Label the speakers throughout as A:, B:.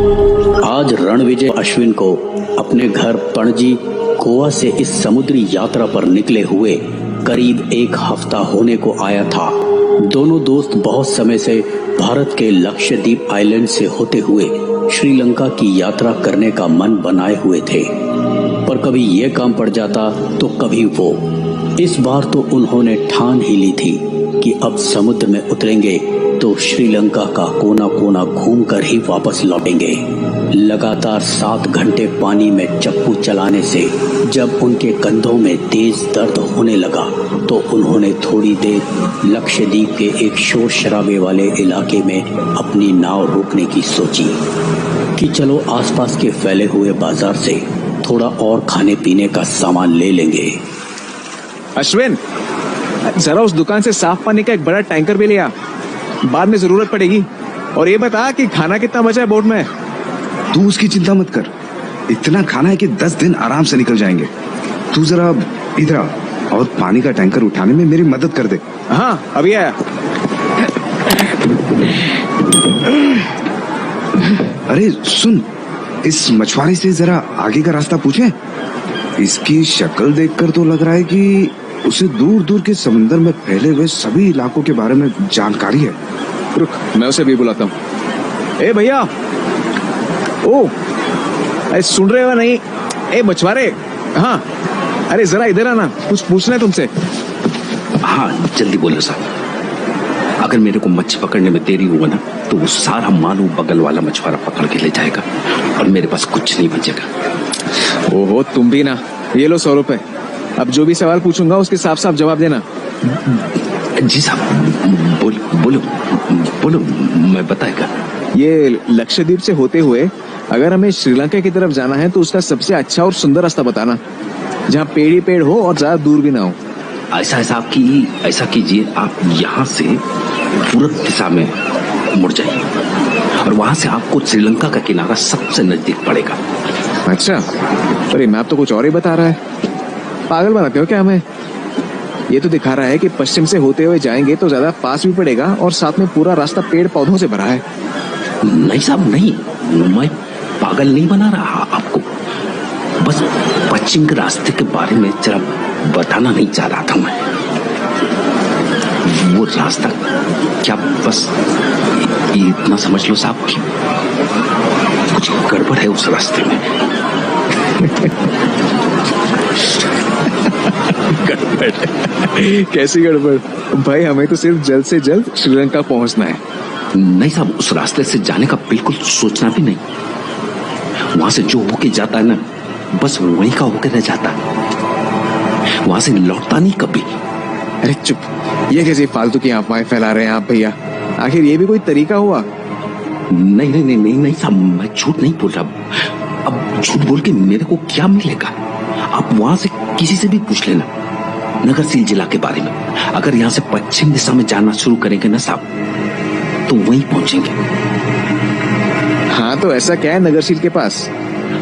A: आज रणविजय अश्विन को अपने घर पणजी गोवा से इस समुद्री यात्रा पर निकले हुए करीब एक हफ्ता होने को आया था। दोनों दोस्त बहुत समय से भारत के लक्षद्वीप आइलैंड से होते हुए श्रीलंका की यात्रा करने का मन बनाए हुए थे, पर कभी ये काम पड़ जाता तो कभी वो। इस बार तो उन्होंने ठान ही ली थी कि अब समुद्र में उतरेंगे तो श्रीलंका का कोना कोना घूमकर ही वापस लौटेंगे। लगातार 7 घंटे पानी में चप्पू चलाने से जब उनके कंधों में तेज दर्द होने लगा तो उन्होंने थोड़ी देर लक्षद्वीप के एक शोर शराबे वाले इलाके में अपनी नाव रोकने की सोची कि चलो आसपास के फैले हुए बाजार से थोड़ा और खाने पीने का सामान ले लेंगे।
B: अश्विन, जरा उस दुकान से साफ पानी का एक बड़ा टैंकर भी लिया, बाद में जरूरत पड़ेगी। और ये बता कि खाना कितना बचा है बोट में?
C: तू उसकी चिंता मत कर, इतना खाना है कि 10 दिन आराम से निकल जाएंगे। तू जरा इधर आ और पानी का टैंकर उठाने में मेरी मदद कर दे।
B: हाँ, अभी आया।
C: अरे सुन, इस मछुआरे से जरा आगे का रास्ता पूछें। इसकी शक्ल देखकर तो लग रहा है कि उसे दूर दूर के समंदर में फैले हुए सभी इलाकों के बारे में जानकारी है।
B: रुक, मैं उसे भी बुलाता हूँ। ए भैया, ओ, अरे सुन रहे हो नहीं? ए मछुआरे, हाँ, अरे जरा इधर आना, कुछ पूछना है तुमसे।
D: हाँ, जल्दी बोलो साहब। अगर मेरे को मच्छी पकड़ने में देरी हुआ ना तो वो सारा मालू बगल वाला मछुआरा पकड़ के ले जाएगा और मेरे पास कुछ नहीं बचेगा।
B: ओहो, तुम भी ना। ये लो 100 रुपए। अब जो भी सवाल पूछूंगा उसके साफ साफ जवाब देना।
D: जी साहब, बोलो बोलो, मैं बताएगा।
B: ये लक्षद्वीप से होते हुए अगर हमें श्रीलंका की तरफ जाना है तो उसका सबसे अच्छा और सुंदर रास्ता बताना, जहाँ पेड़ ही पेड़ हो और ज्यादा दूर भी ना हो।
D: ऐसा कीजिए, आप यहाँ से पूरब दिशा में मुड़ जाइए और वहाँ से आपको श्रीलंका का किनारा सबसे नजदीक पड़ेगा।
B: अच्छा, पर ये मैप तो कुछ और ही बता रहा है। पागल बनाते हो क्या हमें? ये तो दिखा रहा है कि पश्चिम से होते हुए जाएंगे तो ज्यादा पास भी पड़ेगा और साथ में पूरा रास्ता पेड़ पौधों से भरा है।
D: नहीं साहब, नहीं, मैं पागल नहीं बना रहा आपको, बस पश्चिम के रास्ते के बारे में जरा बताना नहीं चाह रहा था मैं। वो रास्ता क्या, बस इतना समझ लो साहब कि कुछ गड़बड़ है उस रास्ते में।
B: गड़बड़? कैसी गड़बड़ भाई? हमें तो सिर्फ जल्द से जल्द श्रीलंका पहुंचना है।
D: नहीं साहब, उस रास्ते से जाने का बिल्कुल सोचना भी नहीं। वहां से जो होके जाता है ना, बस वहीं का होके रह जाता है, वहां से लौटता नहीं कभी।
B: अरे चुप, ये कैसी फालतू की अफवाहें फैला रहे हैं आप भैया? आखिर ये भी कोई तरीका हुआ?
D: नहीं साहब, मैं झूठ नहीं बोल रहा। अब झूठ बोल के मेरे को क्या मिलेगा? आप वहां से किसी से भी पूछ लेना नगरसील जिला के बारे में। अगर यहाँ से पश्चिम दिशा में जाना शुरू करेंगे ना साहब तो वहीं पहुंचेंगे।
B: हाँ, तो ऐसा क्या है नगरसील के पास?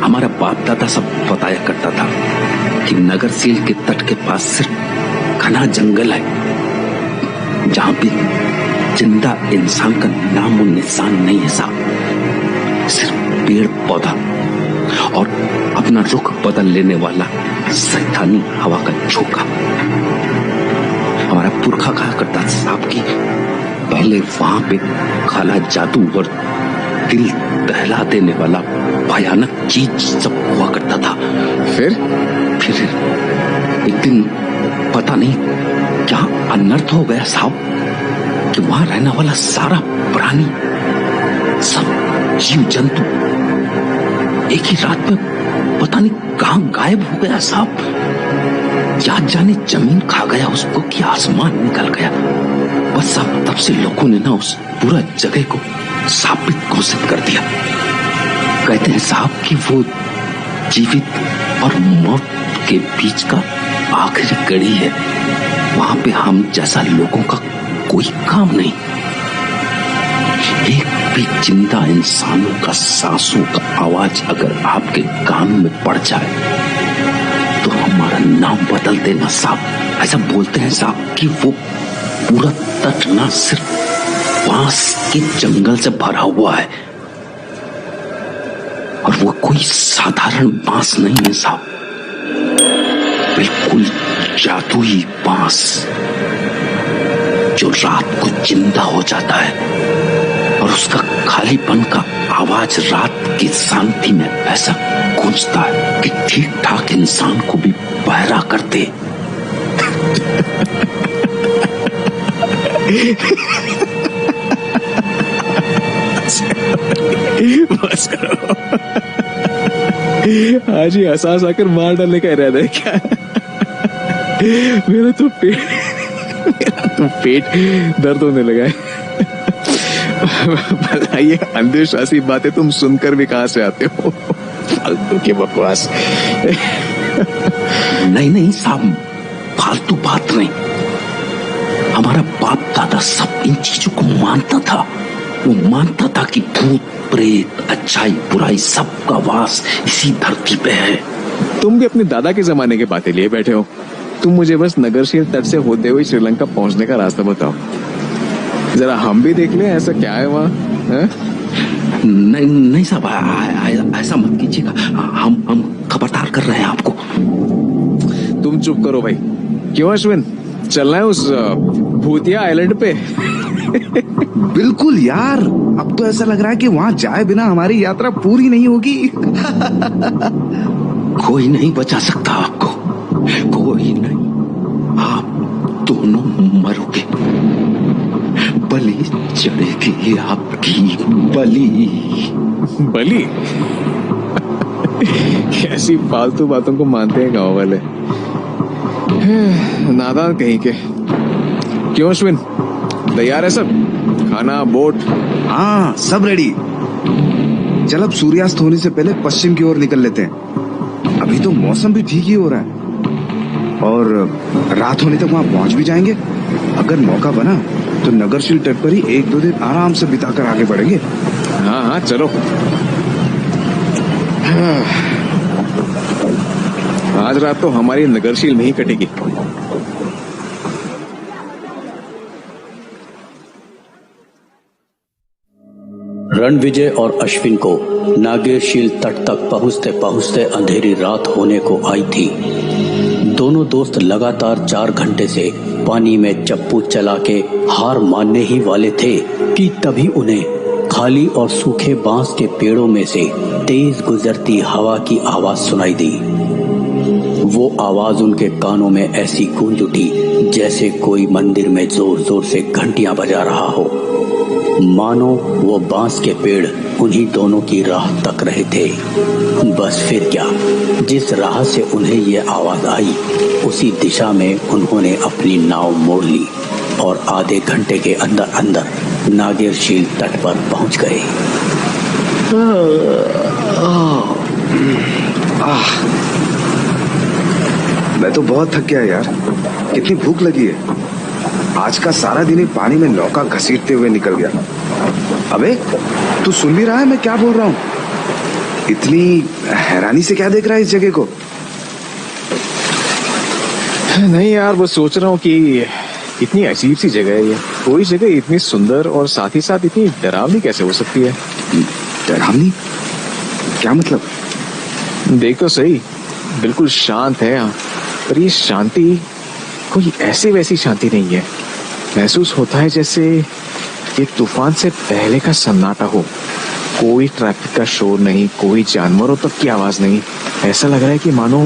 D: हमारा बाप दादा सब बताया करता था कि नगरसील के तट के पास सिर्फ घना जंगल है, जहां पे जिंदा इंसान का नामो निशान नहीं है साहब, सिर्फ पेड़ पौधा और अपना रुख बदल लेने वाला सैतानी हवा का झोंका। हमारा पुरखा कहा करता था साहब कि पहले वहां पे काला जादू और दिल दहला देने वाला भयानक चीज सब हुआ करता था।
B: फिर
D: एक दिन पता नहीं क्या अनर्थ हो गया साहब कि वहां रहने वाला सारा प्राणी, सब जीव जंतु एक ही रात में पता नहीं कहां गायब हो गया साहब। या जाने जमीन खा गया उसको कि आसमान निकल गया। बस साहब तब से लोगों ने ना उस पूरा जगह को साबित घोषित कर दिया। कहते हैं साहब कि वो जीवित और मौत के बीच का आखिरी कड़ी है। वहां पे हम जैसा लोगों का कोई काम नहीं। एक भी जिंदा इंसानों का सांसों का आवाज अगर आपके कान में पड़ जाए तो हमारा नाम बदल देना साहब। ऐसा बोलते हैं साहब कि वो पूरा तट ना सिर्फ बांस के जंगल से भरा हुआ है, और वो कोई साधारण बांस नहीं है साहब, बिल्कुल जादुई बांस जो रात को जिंदा हो जाता है और उसका खालीपन का आवाज रात की शांति में ऐसा गूंजता है कि ठीक ठाक इंसान को भी बहरा कर दे।
B: बस करो, आज ही हंसा आकर मार डालने का इरादा है क्या? मेरा तो पेट दर्द होने लगा है। भला ये अंधविश्वासी बातें तुम सुनकर भी कहां से आते हो? फालतू की बकवास।
D: नहीं नहीं साहब, फालतू बात नहीं। हमारा बाप दादा सब इन चीजों को मानता था। वो मानता था कि भूत प्रेत, अच्छाई बुराई सब का वास इसी धरती पे है।
B: तुम भी अपने दादा के जमाने की बातें लिए बैठे हो। तुम मुझे बस नगरशील तट से होते हुए श्रीलंका पहुंचने का रास्ता बताओ, जरा हम भी देख लें ऐसा क्या है वहाँ।
D: नहीं नहीं साहब, ऐसा मत कीजिएगा। हम खबरदार कर रहे हैं आपको।
B: तुम चुप करो भाई। क्यों अश्विन, चलना है उस भूतिया आइलैंड पे?
C: बिल्कुल यार, अब तो ऐसा लग रहा है कि वहाँ जाए बिना हमारी यात्रा पूरी नहीं होगी।
D: कोई नहीं बचा सकता आपको, कोई नहीं। आप दोनों मरोगे, बलि चढ़ेगी आपकी, बलि।
B: बलि? कैसी फालतू बातों को मानते हैं गांव वाले, नादान कहीं के। क्यों अश्विन, तैयार है सब? खाना, बोट?
C: हाँ, सब रेडी। चल अब सूर्यास्त होने से पहले पश्चिम की ओर निकल लेते हैं। अभी तो मौसम भी ठीक ही हो रहा है और रात होने तक वहाँ पहुँच भी जाएंगे। अगर मौका बना तो नगरशील तट पर ही 1-2 दिन आराम से बिताकर आगे बढ़ेंगे।
B: हाँ हाँ चलो। आज रात तो हमारी नगरशील में ही कटेगी।
A: रणविजय और अश्विन को नागेरशील तट तक पहुंचते पहुंचते अंधेरी रात होने को आई थी। दोनों दोस्त लगातार 4 घंटे से पानी में चप्पू चला के हार मानने ही वाले थे कि तभी उन्हें खाली और सूखे बांस के पेड़ों में से तेज गुजरती हवा की आवाज सुनाई दी। वो आवाज उनके कानों में ऐसी गूंज उठी जैसे कोई मंदिर में जोर जोर से घंटियां बजा रहा हो। मानो वो बांस के पेड़ उन्हीं दोनों की राह तक रहे थे। बस फिर क्या, जिस राह से उन्हें ये आवाज आई उसी दिशा में उन्होंने अपनी नाव मोड़ ली और आधे घंटे के अंदर अंदर नागेरशील तट पर पहुंच गए।
C: मैं तो बहुत थक गया यार, कितनी भूख लगी है। आज का सारा दिन ही पानी में नौका घसीटते हुए निकल गया। अबे तू सुन भी रहा है मैं क्या बोल रहा हूँ? इतनी हैरानी से क्या देख रहा है इस जगह को?
B: नहीं यार, बस सोच रहा हूँ कि इतनी अजीब सी जगह है ये। कोई जगह इतनी सुंदर और साथ ही साथ इतनी डरावनी कैसे हो सकती है?
C: डरावनी? क्या मतलब?
B: देख तो सही, बिल्कुल शांत है यहाँ, पर ये शांति कोई ऐसी वैसी शांति नहीं है। महसूस होता है जैसे ये तूफान से पहले का सन्नाटा हो। कोई ट्रैफिक का शोर नहीं, कोई जानवरों तक की आवाज नहीं। ऐसा लग रहा है कि मानो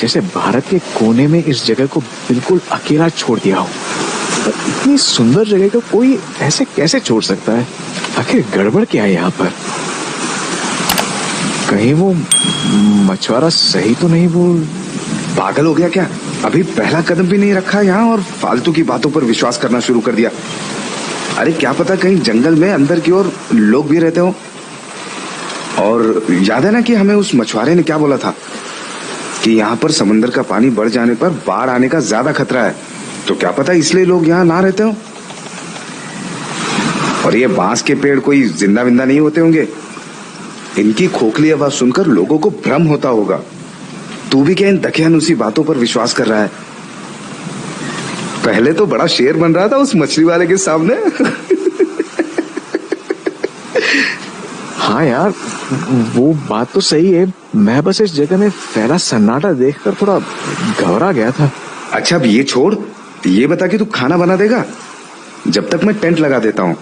B: जैसे भारत के कोने में इस जगह को बिल्कुल अकेला छोड़ दिया हो। इतनी सुंदर जगह को कोई ऐसे कैसे छोड़ सकता है? आखिर गड़बड़ क्या है यहाँ पर? कहीं वो मछुआरा सही तो नहीं बोल?
C: पागल हो गया क्या? अभी पहला कदम भी नहीं रखा यहाँ और फालतू की बातों पर विश्वास करना शुरू कर दिया। अरे क्या पता कहीं जंगल में अंदर की ओर लोग भी रहते हो। और याद है ना कि हमें उस मछुआरे ने क्या बोला था कि यहाँ पर समंदर का पानी बढ़ जाने पर बाढ़ आने का ज्यादा खतरा है। तो क्या पता इसलिए लोग यहाँ ना रहते हो। और ये बांस के पेड़ कोई जिंदा विंदा नहीं होते होंगे। इनकी खोखली आवाज सुनकर लोगों को भ्रम होता होगा। तू भी क्या इन दकियानुसी बातों पर विश्वास कर रहा है? पहले तो बड़ा शेर बन रहा था उस मछली वाले के सामने।
B: हाँ यार, वो बात तो सही है। मैं बस इस जगह में फैला सन्नाटा देखकर थोड़ा घबरा गया था।
C: अच्छा अब ये छोड़, ये बता कि तू खाना बना देगा जब तक मैं टेंट लगा देता हूँ।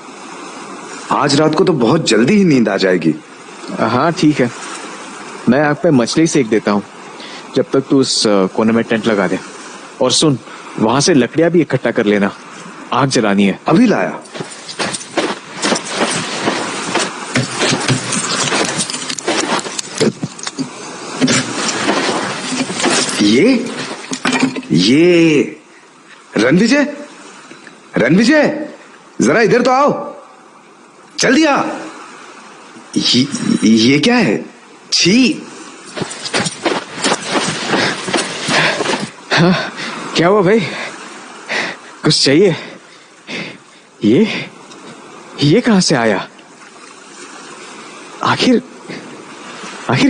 C: आज रात को तो बहुत जल्दी ही नींद आ जाएगी।
B: हाँ ठीक है, मैं आग पे मछली सेक देता हूँ जब तक तू उस कोने में टेंट लगा दे। और सुन, वहां से लकड़ियां भी इकट्ठा कर लेना, आग जलानी है।
C: अभी लाया। ये रणविजय, रणविजय जरा इधर तो आओ, जल्दी आ। ये क्या है? छी।
B: हाँ, क्या हुआ भाई? कुछ चाहिए? ये कहां से आया? आखिर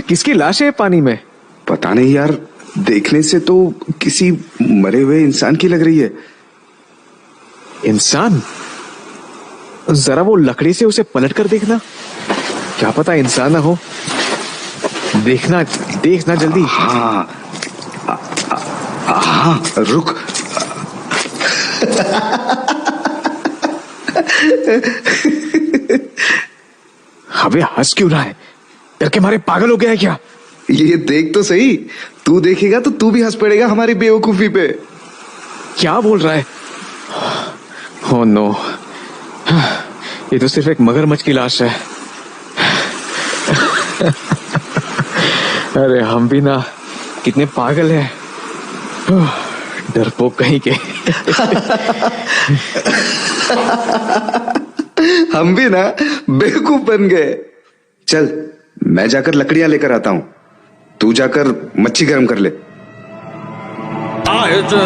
B: किसकी लाश है पानी में?
C: पता नहीं यार, देखने से तो किसी मरे हुए इंसान की लग रही है।
B: इंसान? जरा वो लकड़ी से उसे पलट कर देखना, क्या पता इंसान ना हो। देखना जल्दी।
C: हाँ रुक।
B: अबे हंस क्यों रहा है? डर के मारे पागल हो गया है क्या?
C: ये देख तो सही, तू देखेगा तो तू भी हंस पड़ेगा हमारी बेवकूफी पे।
B: क्या बोल रहा है? ओह नो, ये तो सिर्फ एक मगरमच्छ की लाश है। अरे हम भी ना कितने पागल हैं, डरपोक कहीं के।
C: हम भी ना बेवकूफ बन गए। चल मैं जाकर लकड़ियां लेकर आता हूं, तू जाकर मच्छी गर्म कर ले।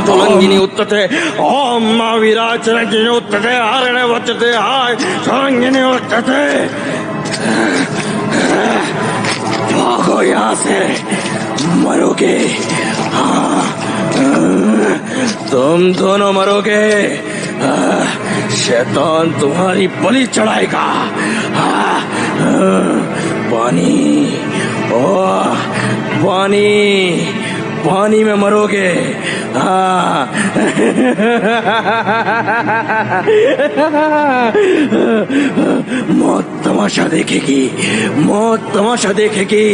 E: तुलंगिनी उत्तते ओम महावीराचरंगिनी उत्तते हरणे वचते हाय तुलंगिनी उत्तते। भागो यहाँ से, मरोगे। तुम दोनों मरोगे, शैतान तुम्हारी बलि चढ़ाएगा। पानी, ओ पानी में मरोगे। मौत तमाशा देखेगी, मौत तमाशा देखेगी।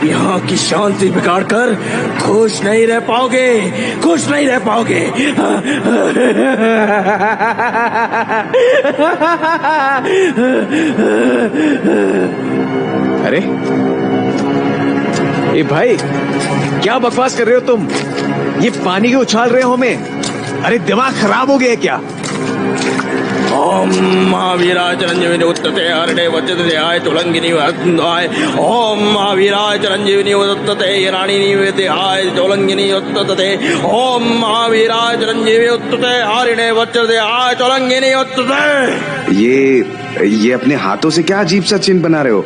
E: यहाँ की शांति बिगाड़ कर खुश नहीं रह पाओगे, खुश नहीं रह पाओगे।
B: अरे ए भाई, क्या बकवास कर रहे हो तुम? ये पानी क्यों उछाल रहे हो हमें? अरे दिमाग खराब हो गया क्या?
E: ओम महावीराचरंजीविनी उत्तते हरणे वचते हाय तुलंगिनी हाय। ओम महावीराचरंजीविनी उत्तते हिराणिनी वेते हाय तुलंगिनी उत्तते। ओम महावीराचरंजीविनी उत्तते हरणे वचते हाय तुलंगिनी उत्तते।
C: ये अपने हाथों से क्या अजीब सा चिन्ह बना रहे हो?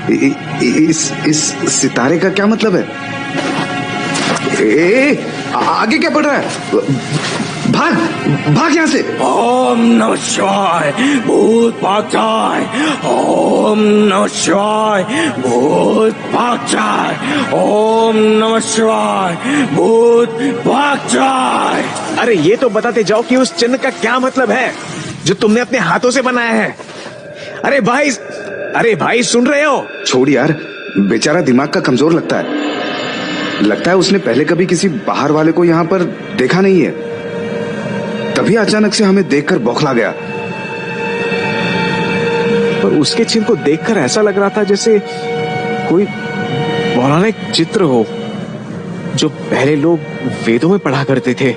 C: इस सितारे का क्या मतलब है? आगे क्या पड़ रहा है? भाग यहाँ से।
E: ओम नमः शिवाय, भूत भाग जाए। ओम नमः शिवाय, भूत भाग जाए। ओम नमः शिवाय, भूत भाग जाए।
B: अरे ये तो बताते जाओ कि उस चिन्ह का क्या मतलब है जो तुमने अपने हाथों से बनाया है। अरे भाई सुन रहे हो?
C: छोड़ यार, बेचारा दिमाग का कमजोर लगता है उसने पहले कभी किसी बाहर वाले को यहाँ पर देखा नहीं है, तभी अचानक से हमें देखकर बौखला गया।
B: पर उसके चिन्ह को देखकर ऐसा लग रहा था जैसे कोई पौराणिक चित्र हो जो पहले लोग वेदों में पढ़ा करते थे,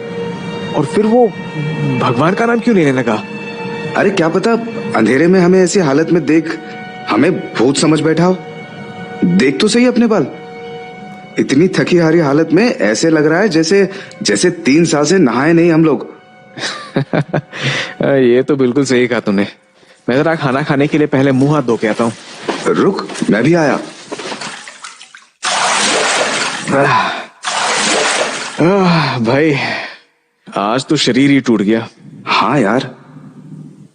B: और फिर वो भगवान का नाम क्यों लेने लगा?
C: अरे क्या पता अंधेरे में हमें ऐसी हालत में देख हमें भूत समझ बैठा हो। देख तो सही अपने बाल, इतनी थकी हारी हालत में ऐसे लग रहा है जैसे 3 साल से नहाए नहीं हम लोग।
B: ये तो बिल्कुल सही कहा तूने। मैं जरा खाना खाने के लिए पहले मुंह हाथ धो के आता हूँ।
C: रुक, मैं भी आया।
B: भाई आज तो शरीर ही टूट गया।
C: हाँ यार।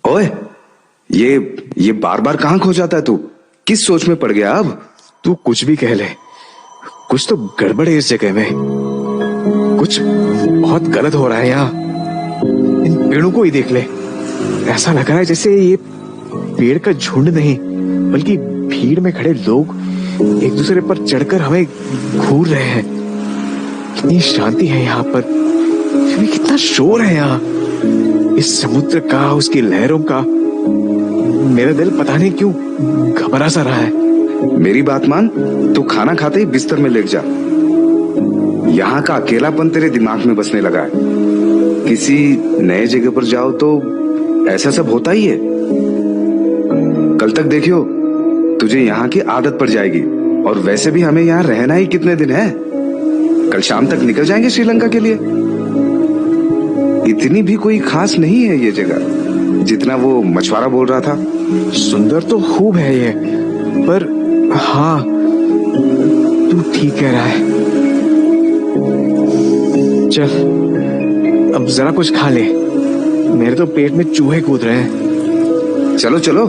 C: ओए, ये बार बार कहाँ खो जाता है तू? किस सोच में पड़ गया अब?
B: तू कुछ भी कह ले, कुछ तो गड़बड़ है इस जगह में। कुछ बहुत गलत हो रहा है यहाँ। इन पेड़ों को ही देख ले, ऐसा लग रहा है जैसे ये पेड़ का झुंड नहीं बल्कि भीड़ में खड़े लोग एक दूसरे पर चढ़कर हमें घूर रहे हैं। कितनी शांति है यहाँ पर, फिर भी कितना शोर है यहाँ। इस समुद्र का, उसकी लहरों का। मेरा दिल पता नहीं क्यों घबरा सा रहा है।
C: मेरी बात मान, तू खाना खाते ही बिस्तर में लेट जा। यहाँ का अकेलापन तेरे दिमाग में बसने लगा है। किसी नए जगह पर जाओ तो ऐसा सब होता ही है। कल तक देखियो, तुझे यहाँ की आदत पड़ जाएगी। और वैसे भी हमें यहाँ रहना ही कितने दिन है। कल शाम तक निकल जाएंगे श्रीलंका के लिए। इतनी भी कोई खास नहीं है ये जगह जितना वो मछुआरा बोल रहा था।
B: सुंदर तो खूब है ये, पर हाँ, तू ठीक कह रहा है। चल अब जरा कुछ खा ले, मेरे तो पेट में चूहे कूद रहे हैं।
C: चलो चलो,